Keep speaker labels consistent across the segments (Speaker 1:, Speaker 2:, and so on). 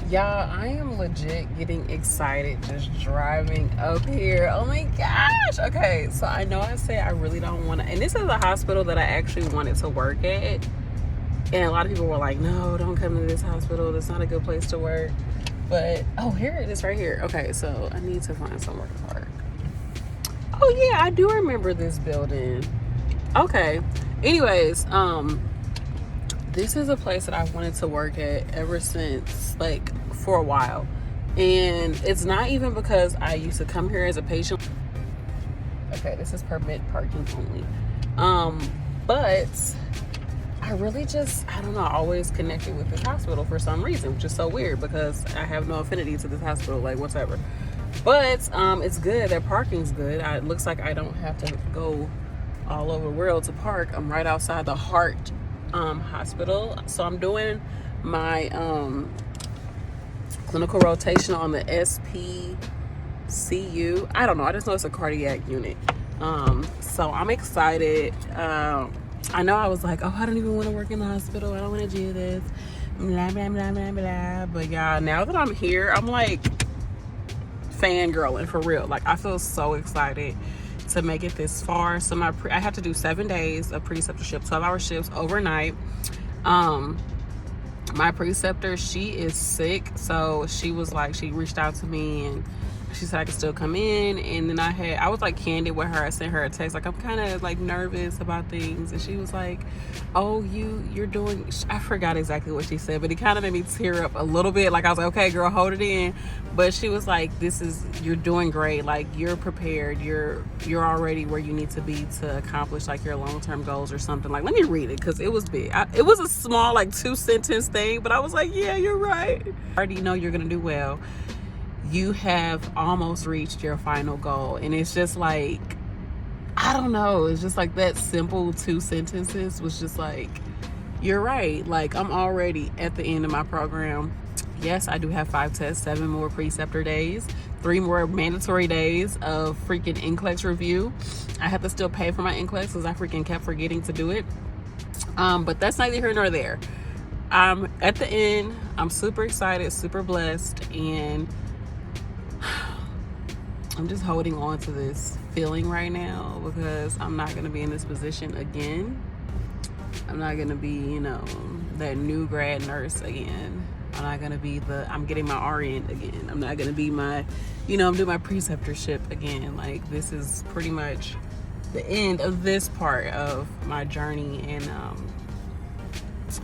Speaker 1: Y'all, I am legit getting excited just driving up here. Oh my gosh. Okay, so I know I said I really don't want to, and this is a hospital that I actually wanted to work at. And a lot of people were like, no, don't come to this hospital. That's not a good place to work. But, oh, here it is right here. Okay, so I need to find somewhere to park. Oh yeah, I do remember this building. Okay. Anyways, this is a place that I wanted to work at ever since, like, for a while. And it's not even because I used to come here as a patient. Okay, this is permit parking only. But I really just, I don't know, always connected with this hospital for some reason, which is so weird because I have no affinity to this hospital, like, whatever. But it's good. Their parking's good. It looks like I don't have to go all over the world to park. I'm right outside the Heart hospital. So I'm doing my clinical rotation on the SPCU. I don't know. I just know it's a cardiac unit. So I'm excited. I know I was like, oh, I don't even want to work in the hospital. I don't want to do this. Blah, blah, blah, blah, blah. But yeah, now that I'm here, I'm like fangirling for real. Like, I feel so excited to make it this far. So I have to do 7 days of preceptorship, 12-hour shifts overnight. My preceptor, she is sick, so she was like, she reached out to me and she said I could still come in. And then I was like candid with her. I sent her a text like, I'm kind of like nervous about things, and she was like, oh, you're doing, I forgot exactly what she said, but it kind of made me tear up a little bit. Like, I was like, okay girl, hold it in. But she was like, you're doing great, like you're prepared, you're already where you need to be to accomplish like your long-term goals or something. Like, let me read it because it was big. It was a small like 2-sentence thing, but I was like, yeah, you're right. I already know you're gonna do well. You have almost reached your final goal. And it's just like, I don't know, it's just like that simple 2 sentences was just like, you're right. Like, I'm already at the end of my program. Yes, I do have 5 tests, 7 more preceptor days, 3 more mandatory days of freaking NCLEX review. I have to still pay for my NCLEX because I freaking kept forgetting to do it. But that's neither here nor there. I'm at the end. I'm super excited, super blessed, and I'm just holding on to this feeling right now because I'm not going to be in this position again. I'm not going to be, that new grad nurse again. I'm not going to be I'm getting my RN again. I'm not going to be I'm doing my preceptorship again. Like, this is pretty much the end of this part of my journey. And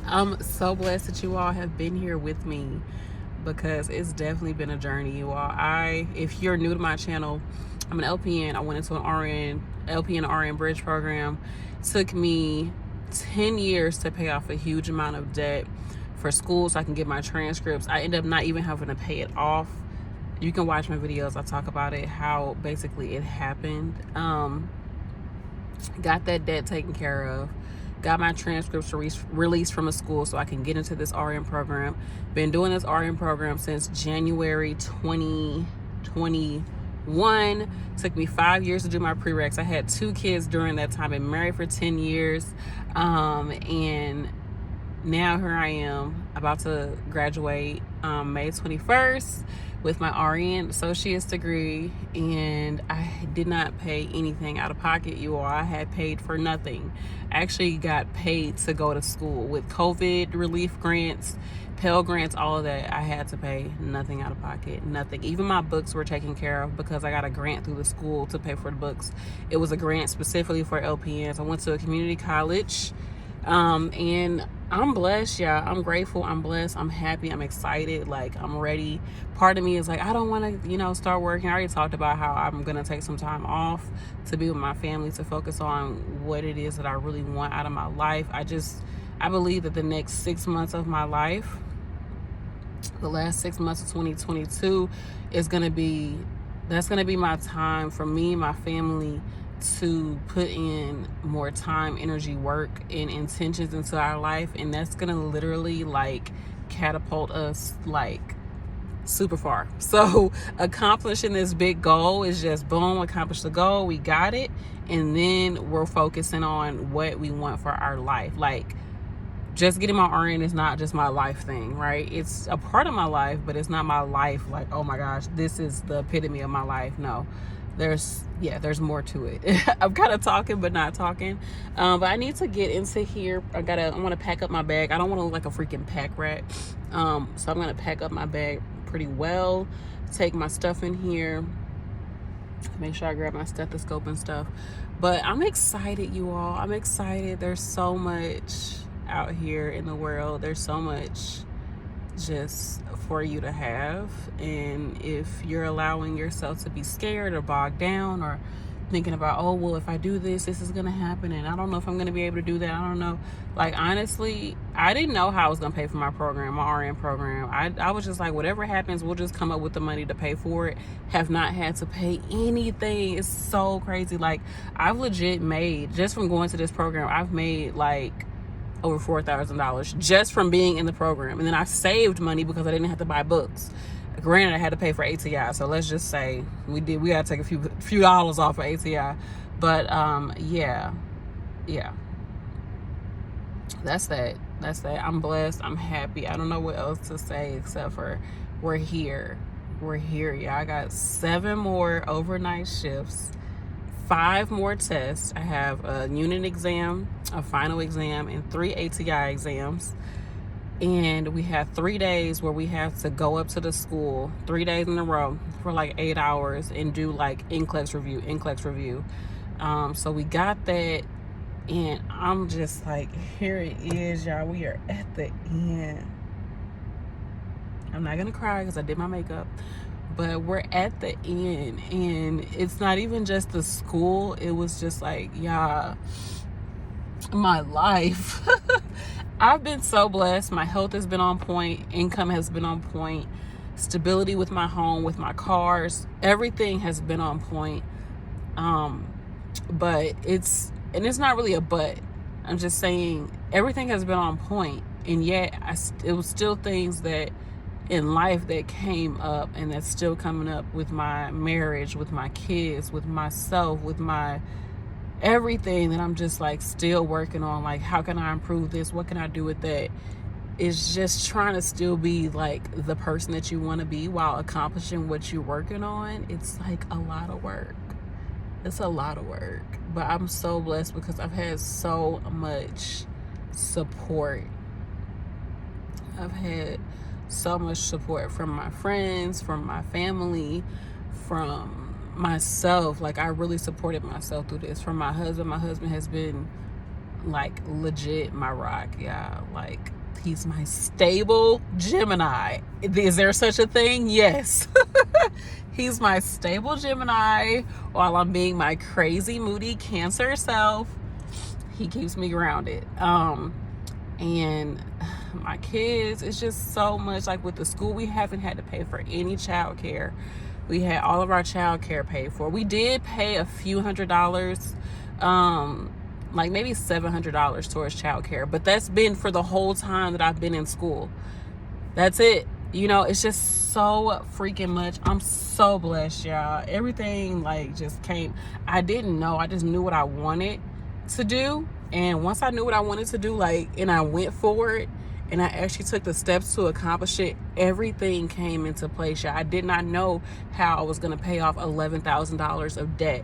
Speaker 1: I'm so blessed that you all have been here with me, because it's definitely been a journey, you all. If you're new to my channel, I'm an LPN. I went into an LPN RN bridge program. It took me 10 years to pay off a huge amount of debt for school so I can get my transcripts. I ended up not even having to pay it off. You can watch my videos. I talk about it, how basically it happened. Got that debt taken care of. Got my transcripts released from a school so I can get into this RN program. Been doing this RN program since January 2021. Took me 5 years to do my prereqs. I had 2 kids during that time. Been married for 10 years. And now here I am about to graduate May 21st with my RN associate's degree, and I did not pay anything out of pocket, you all. I had paid for nothing. I actually got paid to go to school with COVID relief grants, Pell grants, all of that. I had to pay nothing out of pocket, nothing. Even my books were taken care of because I got a grant through the school to pay for the books. It was a grant specifically for LPNs. I went to a community college, and I'm blessed, y'all. I'm grateful. I'm blessed. I'm happy. I'm excited. Like, I'm ready. Part of me is like, I don't want to, start working. I already talked about how I'm going to take some time off to be with my family, to focus on what it is that I really want out of my life. I believe that the next 6 months of my life, the last 6 months of 2022 that's going to be my time for me and my family to put in more time, energy, work, and intentions into our life. And that's gonna literally like catapult us like super far. So accomplishing this big goal is just boom, accomplish the goal, we got it, and then we're focusing on what we want for our life. Like, just getting my RN is not just my life thing, right? It's a part of my life, but it's not my life. Like, oh my gosh, this is the epitome of my life. No, there's more to it. I'm kind of talking, but not talking. But I need to get into here. I want to pack up my bag. I don't want to look like a freaking pack rat. So I'm going to pack up my bag pretty well, take my stuff in here, make sure I grab my stethoscope and stuff. But I'm excited, you all. I'm excited. There's so much out here in the world. There's so much just for you to have, and if you're allowing yourself to be scared or bogged down or thinking about, oh well, if I do this is gonna happen and I don't know if I'm gonna be able to do that, I don't know, like, honestly, I didn't know how I was gonna pay for my program, my RN program. I was just like, whatever happens, we'll just come up with the money to pay for it. Have not had to pay anything. It's so crazy. Like, I've legit made, just from going to this program, I've made like over $4,000 just from being in the program. And then I saved money because I didn't have to buy books. Granted, I had to pay for ATI, so let's just say we got to take a few dollars off of ATI. But yeah, that's that. I'm blessed. I'm happy. I don't know what else to say except for we're here. Yeah, I got 7 more overnight shifts, 5 more tests. I have a unit exam, a final exam, and 3 ATI exams. And we have 3 days where we have to go up to the school 3 days in a row for like 8 hours and do like NCLEX review. So we got that, and I'm just like, here it is, y'all. We are at the end. I'm not gonna cry because I did my makeup, but we're at the end, and it's not even just the school. It was just like, yeah, my life. I've been so blessed. My health has been on point. Income has been on point. Stability with my home, with my cars, everything has been on point. But it's not really a but. I'm just saying everything has been on point, and yet it was still things that in life that came up, and that's still coming up with my marriage, with my kids, with myself, with my everything that I'm just like still working on. Like, how can I improve this? What can I do with that? It's just trying to still be like the person that you want to be while accomplishing what you're working on. It's like a lot of work. It's a lot of work, but I'm so blessed because I've had so much support. I've had so much support from my friends, from my family, from myself. Like, I really supported myself through this. From my husband has been like legit my rock. Yeah, like, he's my stable Gemini. Is there such a thing? Yes. He's my stable Gemini while I'm being my crazy moody Cancer self. He keeps me grounded. And my kids, it's just so much. Like, with the school, we haven't had to pay for any child care. We had all of our child care paid for. We did pay a few $100s, like maybe $700 towards child care, but that's been for the whole time that I've been in school. That's it. You know, it's just so freaking much. I'm so blessed, y'all. Everything like just came. I didn't know. I just knew what I wanted to do. And once I knew what I wanted to do, like, and I went for it, and I actually took the steps to accomplish it, everything came into place. I did not know how I was going to pay off $11,000 of debt,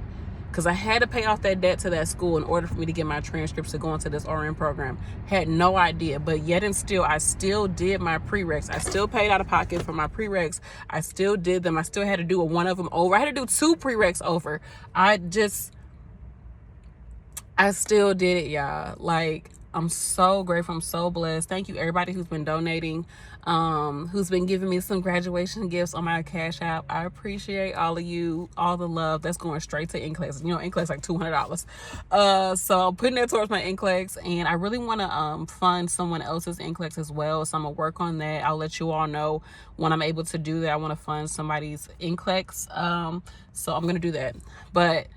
Speaker 1: because I had to pay off that debt to that school in order for me to get my transcripts to go into this RN program. Had no idea, but yet and still, I still did my prereqs. I still paid out of pocket for my prereqs. I still did them. I still had to do one of them over. I had to do 2 prereqs over. I still did it, y'all. Like, I'm so grateful. I'm so blessed. Thank you, everybody who's been donating, who's been giving me some graduation gifts on my Cash App. I appreciate all of you, all the love. That's going straight to NCLEX. You know, NCLEX like $200. So I'm putting that towards my NCLEX, and I really want to fund someone else's NCLEX as well. So I'm gonna work on that. I'll let you all know when I'm able to do that. I want to fund somebody's NCLEX. So I'm gonna do that. But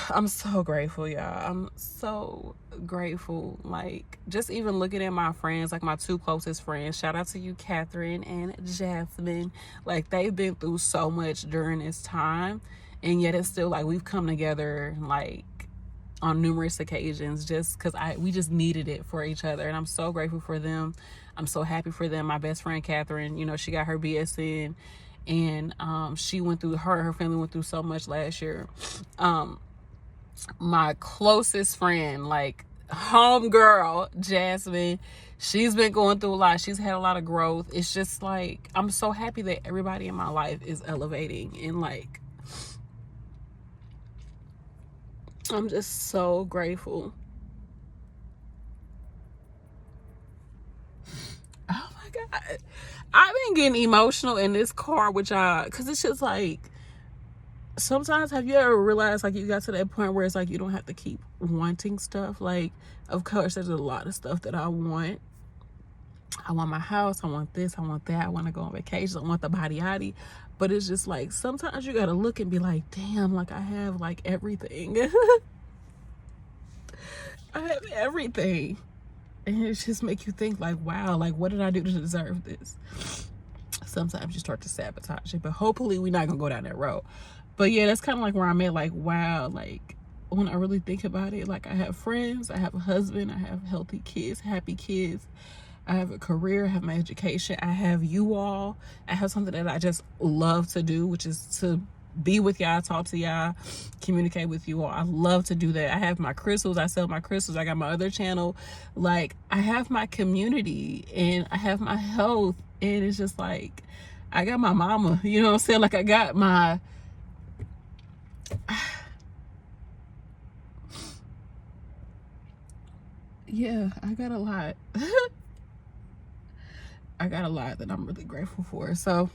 Speaker 1: I'm so grateful, y'all. I'm so grateful. Like, just even looking at my friends, like my 2 closest friends, shout out to you, Catherine and Jasmine. Like, they've been through so much during this time, and yet it's still like we've come together like on numerous occasions, just because we just needed it for each other. And I'm so grateful for them. I'm so happy for them. My best friend Catherine, you know, she got her BSN, and she went through, her family went through so much last year. My closest friend, like home girl, Jasmine, she's been going through a lot. She's had a lot of growth. It's just like, I'm so happy that everybody in my life is elevating, and like, I'm just so grateful. Oh my God. I've been getting emotional in this car with y'all, because it's just like, sometimes, have you ever realized, like, you got to that point where it's like you don't have to keep wanting stuff? Like, of course, there's a lot of stuff that I want. I want my house, I want this, I want that, I want to go on vacation, I want the body yaddy. But it's just like, sometimes you gotta look and be like, damn, like, I have like everything. I have everything. And it just make you think like, wow, like, what did I do to deserve this? Sometimes you start to sabotage it, but hopefully we're not gonna go down that road. But yeah, that's kind of like where I'm at. Like, wow, like, when I really think about it, like, I have friends, I have a husband, I have healthy kids, happy kids, I have a career, I have my education, I have you all, I have something that I just love to do, which is to be with y'all, talk to y'all, communicate with you all. I love to do that. I have my crystals, I sell my crystals, I got my other channel. Like, I have my community, and I have my health, and it's just like, I got my mama, you know what I'm saying? Like, I got my, yeah, I got a lot. I got a lot that I'm really grateful for. So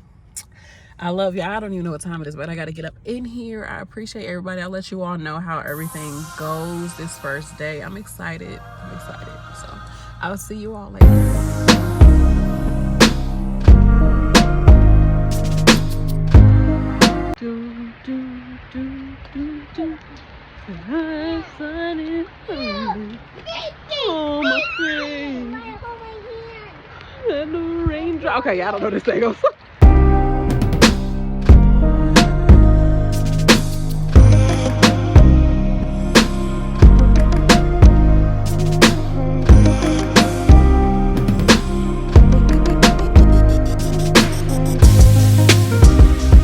Speaker 1: I love y'all. I don't even know what time it is, but I got to get up in here. I appreciate everybody. I'll let you all know how everything goes this first day. I'm excited. I'm excited. So I'll see you all later. Oh, my friend. And the raindrop. Okay, I don't know this thing goes.